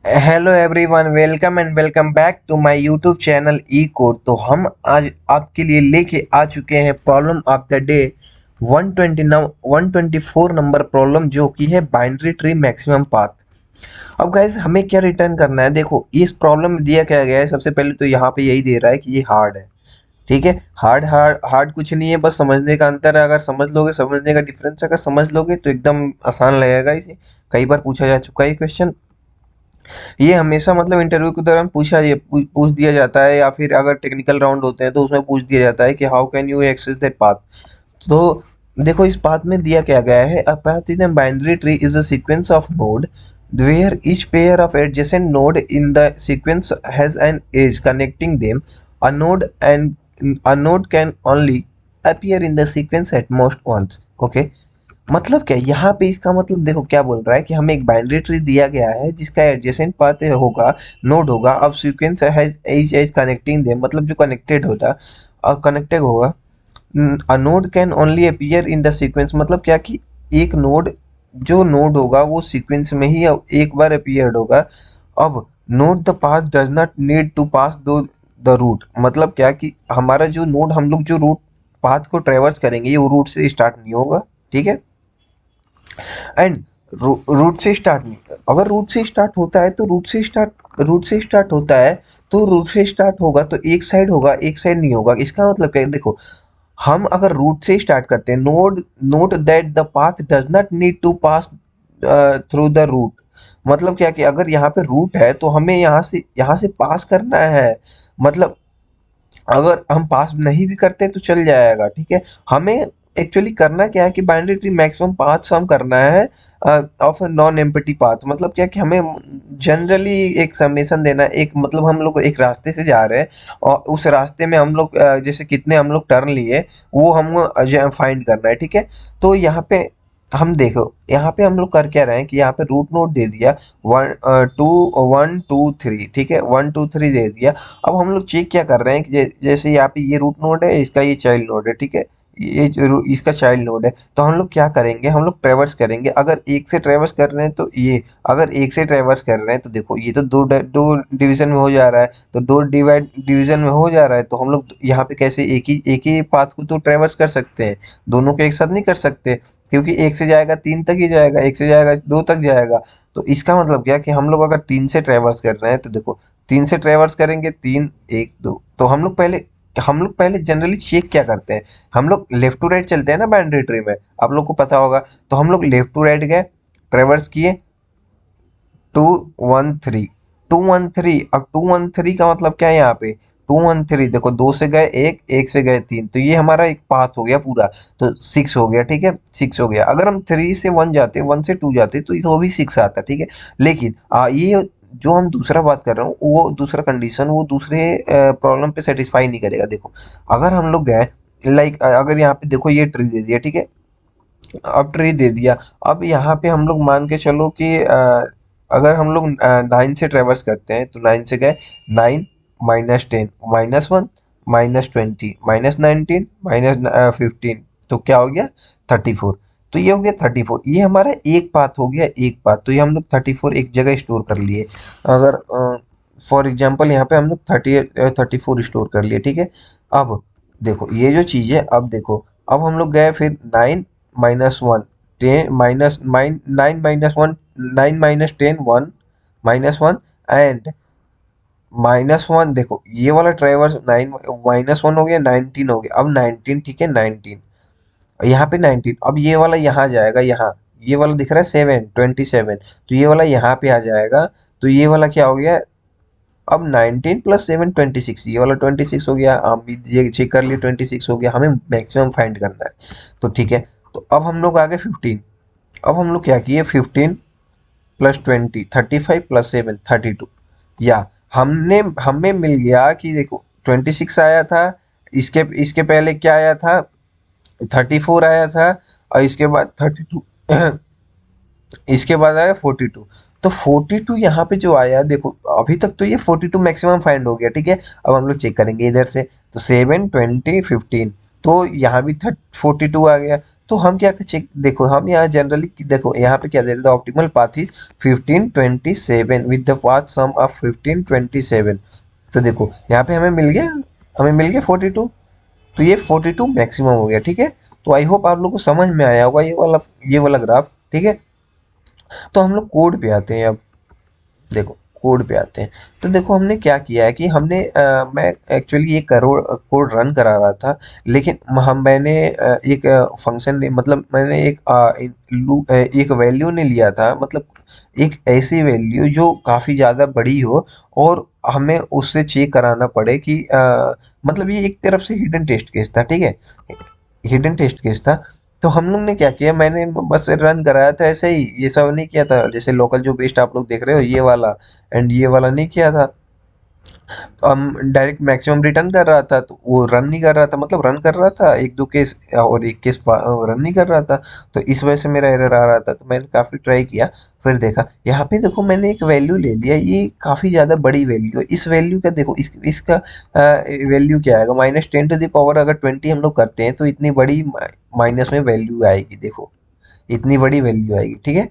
Hello everyone, welcome and welcome back to my YouTube channel E code. तो हम आज आपके लिए लेके आ चुके हैं problem of the day 124 number problem, जो कि है बाइनरी ट्री मैक्सिमम पाथ। अब गाइस, हमें क्या रिटर्न करना है? देखो, इस प्रॉब्लम में दिया क्या गया है। सबसे पहले तो यहाँ पे यही दे रहा है कि ये हार्ड है। ठीक है, हार्ड हार्ड हार्ड कुछ नहीं है, बस समझने का अंतर है। अगर समझ लोगे, समझने का डिफरेंस अगर समझ लोगे तो एकदम आसान लगेगा इसे। कई बार पूछा जा चुका है ये क्वेश्चन। ये हमेशा मतलब इंटरव्यू के दौरान पूछ दिया जाता है, या फिर अगर टेक्निकल राउंड होते हैं तो उसमें पूछ दिया जाता है कि how can you access that path. तो देखो, इस पाथ में दिया क्या गया है। A path in a binary tree is a sequence of node where each pair of adjacent node in the sequence has an edge connecting them. A node can only appear in the sequence at most once. Okay, मतलब क्या यहाँ पे इसका मतलब देखो क्या बोल रहा है कि हमें एक बाइनरी ट्री दिया गया है जिसका एडजेसेंट पाथ होगा, नोड होगा। अब sequence has edge edge connecting them, मतलब जो कनेक्टेड होता कनेक्टेड होगा। A node can only appear in the sequence, मतलब क्या कि एक नोड, जो नोड होगा वो सीक्वेंस में ही एक बार अपीयर्ड होगा। अब note the path does not need to pass through the root, मतलब क्या कि हमारा जो नोड, हम लोग जो रूट पाथ को ट्रेवर्स करेंगे ये रूट से स्टार्ट नहीं होगा। ठीक है, एंड रूट से स्टार्ट नहीं, अगर रूट से स्टार्ट होता है तो रूट से स्टार्ट होता है तो रूट से स्टार्ट होगा तो एक साइड होगा, एक साइड नहीं होगा। इसका मतलब क्या है? देखो, हम अगर रूट से स्टार्ट करते हैं, note that the path does not need to pass through the root, मतलब क्या कि अगर यहाँ पे रूट है तो हमें यहाँ से पास करना है। मतलब अगर हम पास नहीं भी करते तो चल जाएगा। ठीक है, हमें एक्चुअली करना क्या है कि binary tree maximum path sum करना है ऑफ नॉन एम्प्टी पाथ। मतलब क्या कि हमें जनरली एक समेशन देना है। एक मतलब हम लोग एक रास्ते से जा रहे हैं और उस रास्ते में हम लोग जैसे कितने हम लोग टर्न लिए वो हम फाइंड करना है। ठीक है, तो यहाँ पे हम देखो, यहाँ पे हम लोग कर क्या रहे हैं कि यहाँ पे रूट नोड दे दिया 1 2 1 2 3। ठीक है, 1 2 3 दे दिया। अब हम लोग चेक क्या कर रहे हैं कि जैसे यहाँ पे ये रूट नोड है, इसका ये चाइल्ड नोड है। ठीक है, ये इसका चाइल्ड नोड है। तो हम लोग क्या करेंगे, हम लोग ट्रेवर्स करेंगे। अगर एक से ट्रेवर्स कर रहे हैं तो ये, अगर एक से ट्रेवर्स कर रहे हैं तो देखो ये तो दो डिवीजन में हो जा रहा है, तो दो डिवीजन में हो जा रहा है। तो हम लोग यहाँ पे कैसे एक ही पाथ को तो ट्रेवर्स कर सकते हैं, दोनों को एक साथ नहीं कर सकते, क्योंकि एक से जाएगा तीन तक ही जाएगा, एक से जाएगा दो तक जाएगा। तो इसका मतलब क्या कि हम लोग अगर तीन से ट्रेवर्स कर रहे हैं तो देखो, तीन से ट्रेवर्स करेंगे, तीन एक दो। तो हम लोग पहले जनरली चेक क्या करते हैं, हम लोग लेफ्ट टू राइट चलते हैं ना बाइनरी ट्री में, आप लोग को पता होगा। तो हम लोग लेफ्ट टू राइट गए, ट्रेवर्स किए 2 1 3, 2 1 3। अब 2 1 3 का मतलब क्या है? यहाँ पे 2 1 3, देखो दो से गए एक, एक से गए तीन, तो ये हमारा एक पाथ हो गया पूरा। तो 6 हो गया। ठीक है, 6 हो गया। अगर हम 3 से 1 जाते, 1 से 2 जाते तो वो भी 6 आता। ठीक है, लेकिन ये जो हम दूसरा बात कर रहा हूँ, वो दूसरा कंडीशन वो दूसरे प्रॉब्लम पे सेटिस्फाई नहीं करेगा। देखो, अगर हम लोग गए, लाइक अगर यहाँ पे देखो ये ट्री दे दिया। ठीक है, अब ट्री दे दिया। अब यहाँ पे हम लोग मान के चलो कि अगर हम लोग 9 से ट्रेवर्स करते हैं तो 9 से गए, 9 - 10 -1 -20 -19 -15, तो क्या हो गया? 34। तो ये हो गया 34, ये हमारा एक पाथ हो गया, एक पाथ। तो ये हम लोग 34 एक जगह स्टोर कर लिए। अगर फॉर एग्जांपल यहाँ पे हम लोग 34 स्टोर कर लिए। ठीक है, अब देखो ये जो चीज़ है, अब देखो, अब हम लोग गए फिर 9 - 1 10 माइनस 9 - 1 9 - 10 1 -1 एंड -1। देखो ये वाला ट्राइवर्स 9 -1 हो गया, 19 हो गया। अब 19, ठीक है, 19 यहाँ पे 19। अब ये वाला यहाँ जाएगा, यहाँ ये वाला दिख रहा है 7 27, तो ये वाला यहाँ पे आ जाएगा। तो ये वाला क्या हो गया? अब 19 + 7 26, ये वाला 26 हो गया। हम भी ये चेक कर लिए, 26 हो गया। हमें मैक्सिमम फाइंड करना है। तो ठीक है, तो अब हम लोग आगे 15। अब हम लोग क्या किए, 15 + 20 35 + 7 32, या हमने हमें मिल गया कि देखो 26 आया था, इसके इसके पहले क्या आया था? 34 आया था, और इसके बाद 32 इसके बाद आया 42। तो 42 यहाँ पे जो आया, देखो अभी तक तो ये 42 मैक्सिमम फाइंड हो गया। ठीक है, अब हम लोग चेक करेंगे इधर से, तो 7 20 15, तो यहाँ भी 42 आ गया। तो हम क्या चेक, देखो हम यहाँ जनरली देखो यहाँ पे क्या दे रहे थे, optimal path is 1527 with the path sum of 1527। तो देखो यहाँ पे हमें मिल गया 42। तो ये 42 मैक्सिमम हो गया, ठीक है। तो आई होप आप लोग को समझ में आया होगा ये वाला ग्राफ, ठीक है। तो हम लोग कोड पे आते हैं अब। देखो कोड पे आते हैं। तो देखो हमने क्या किया है कि मैं एक्चुअली ये करोड़ कोड रन करा रहा था, लेकिन मैंने एक फंक्शन मतलब मैंने एक वैल्यू ने लिया था, मतलब एक ऐसी वैल्यू जो काफ़ी ज़्यादा बड़ी हो और हमें उससे चेक कराना पड़े कि मतलब ये एक तरफ से हिडन टेस्ट केस था, ठीक है। हिडन टेस्ट केस था। तो हम लोग ने क्या किया, मैंने बस रन कराया था ऐसे ही, ये सब नहीं किया था, जैसे लोकल जो बेस्ट आप लोग देख रहे हो ये वाला एंड ये वाला नहीं किया था। तो हम डायरेक्ट मैक्सिमम रिटर्न कर रहा था, तो वो रन नहीं कर रहा था, मतलब रन कर रहा था एक दो केस और एक केस रन नहीं कर रहा था। तो इस वजह से मेरा एरर आ रहा था। तो मैंने काफ़ी ट्राई किया, फिर देखा यहाँ पे देखो मैंने एक वैल्यू ले लिया, ये काफ़ी ज़्यादा बड़ी वैल्यू है। इस वैल्यू का देखो इसका वैल्यू क्या आएगा, -10 to the power, अगर 20 हम लोग करते हैं तो इतनी बड़ी माइनस में वैल्यू आएगी, देखो इतनी बड़ी वैल्यू आएगी, ठीक है।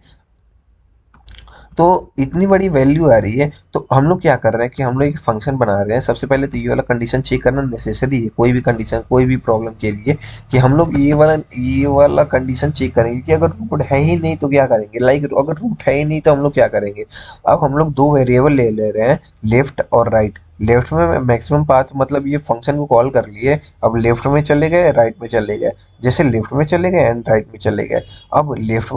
तो इतनी बड़ी वैल्यू आ रही है, तो हम लोग क्या कर रहे हैं कि हम लोग एक फंक्शन बना रहे हैं। सबसे पहले तो ये वाला कंडीशन चेक करना नेसेसरी है, कोई भी कंडीशन कोई भी प्रॉब्लम के लिए, कि हम लोग ये वाला कंडीशन चेक करेंगे कि अगर रूट है ही नहीं तो क्या करेंगे। लाइक अगर रूट है ही नहीं तो हम लोग क्या करेंगे। अब हम लोग दो वेरिएबल ले रहे हैं, लेफ्ट और राइट। लेफ्ट में मैक्सिमम पाथ, मतलब ये फंक्शन को कॉल कर लिए, अब लेफ्ट में चले गए राइट में चले गए, जैसे लेफ्ट में चले गए एंड राइट में चले गए। अब लेफ्ट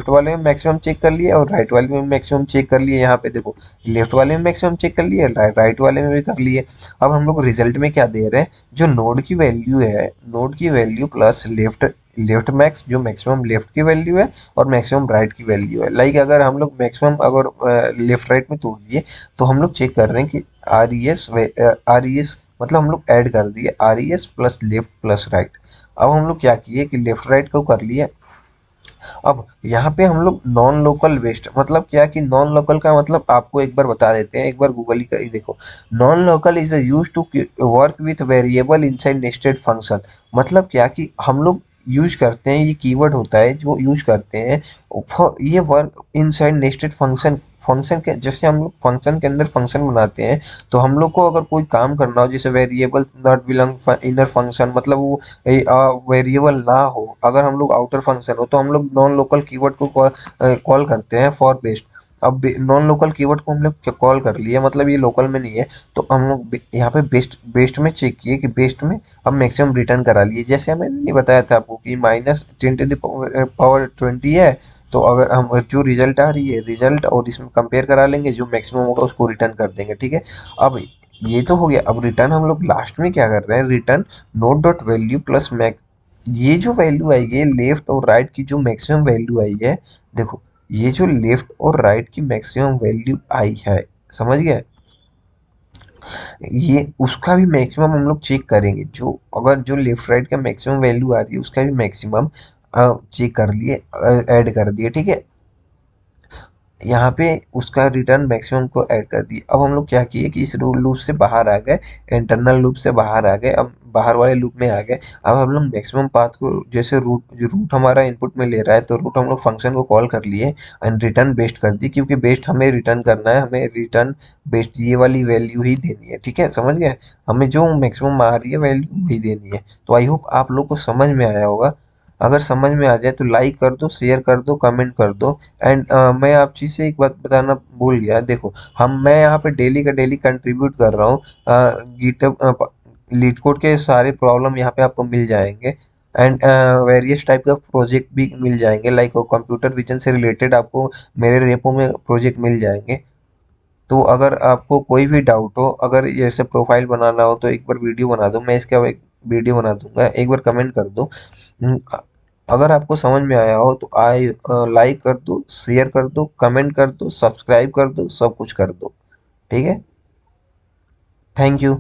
वाले में मैक्सिमम चेक कर लिए और राइट वाले में मैक्सिमम चेक कर लिए। यहाँ पे देखो लेफ्ट वाले में मैक्सिमम चेक कर लिए, राइट वाले में भी कर लिए। अब हम लोग रिजल्ट में क्या दे रहे हैं, जो नोड की वैल्यू है, नोड की value plus left left max, जो मैक्सिमम लेफ्ट की वैल्यू है और मैक्सिमम राइट की वैल्यू है। लाइक अगर हम लोग मैक्सिमम अगर लेफ्ट राइट में तोड़ दिए, तो हम लोग चेक कर रहे हैं कि आर ई एस मतलब हम लोग ऐड कर दिए RES plus left plus right. अब हम लोग क्या किए कि लेफ्ट राइट को कर लिए। अब यहाँ पे हम लोग नॉन लोकल वेस्ट, मतलब क्या कि नॉन लोकल का मतलब आपको एक बार बता देते हैं, एक बार गूगल ही कर देखो। Non local is use to work with variable inside nested function. मतलब क्या कि हम लोग यूज करते हैं, ये कीवर्ड होता है जो यूज करते हैं ये work inside nested function. Function के जैसे हम लोग फंक्शन के अंदर फंक्शन बनाते हैं, तो हम लोग को अगर कोई काम करना हो, जैसे variable not belong inner function, मतलब वो वेरिएबल ना हो, अगर हम लोग आउटर फंक्शन हो, तो हम लोग नॉन लोकल कीवर्ड को कॉल करते हैं फॉर बेस्ट। अब नॉन लोकल कीवर्ड को हम लोग कॉल कर लिए, मतलब ये लोकल में नहीं है। तो हम लोग यहाँ पे बेस्ट बेस्ट में चेक किए कि बेस्ट में अब मैक्सिमम रिटर्न करा लिए। जैसे हमें नहीं बताया था आपको कि -10 to the power 20 है। तो अगर हम जो रिजल्ट आ रही है, रिजल्ट और इसमें कंपेयर करा लेंगे, जो मैक्सिमम होगा उसको रिटर्न कर देंगे, ठीक है। अब ये तो हो गया। अब रिटर्न हम लोग लास्ट में क्या कर रहे हैं, return node dot value plus max. ये जो वैल्यू आई है लेफ्ट और राइट की, जो मैक्सिमम वैल्यू आई है, देखो ये जो लेफ्ट और राइट की मैक्सिमम वैल्यू आई है, समझ गए, ये उसका भी मैक्सिमम हम लोग चेक करेंगे। जो अगर जो लेफ्ट राइट का मैक्सिमम वैल्यू आ रही है उसका भी मैक्सिमम चेक कर लिए, ऐड कर दिए, ठीक है। यहाँ पे उसका रिटर्न मैक्सिमम को ऐड कर दिए। अब हम लोग क्या किए कि इस लूप से बाहर आ गए, इंटरनल लूप से बाहर आ गए, अब बाहर वाले लूप में आ गए। अब हम लोग मैक्सिमम पाथ को, जैसे रूट हमारा इनपुट में ले रहा है, तो रूट हम लोग फंक्शन को कॉल कर लिए एंड रिटर्न बेस्ट कर दी, क्योंकि बेस्ट हमें रिटर्न करना है, हमें रिटर्न बेस्ट ये वाली वैल्यू ही देनी है, ठीक है, समझ गए। हमें जो मैक्सिमम आ रही है वैल्यू वही देनी है। तो आई होप आप लोग को समझ में आया होगा। अगर समझ में आ जाए तो लाइक कर दो, शेयर कर दो, कमेंट कर दो। एंड मैं आप चीज़ से एक बात बताना भूल गया, देखो मैं यहाँ पे डेली का डेली कंट्रीब्यूट कर रहा हूँ। गिटहब लीड कोड के सारे प्रॉब्लम यहाँ पे आपको मिल जाएंगे एंड वेरियस टाइप का प्रोजेक्ट भी मिल जाएंगे। लाइक कंप्यूटर विजन से रिलेटेड आपको मेरे रेपो में प्रोजेक्ट मिल जाएंगे। तो अगर आपको कोई भी डाउट हो, अगर जैसे प्रोफाइल बनाना हो, तो एक बार वीडियो बना दो, मैं इसका एक वीडियो बना दूंगा, एक बार कमेंट कर दो। अगर आपको समझ में आया हो तो लाइक कर दो, शेयर कर दो, कमेंट कर दो, सब्सक्राइब कर दो, सब कुछ कर दो, ठीक है। Thank you.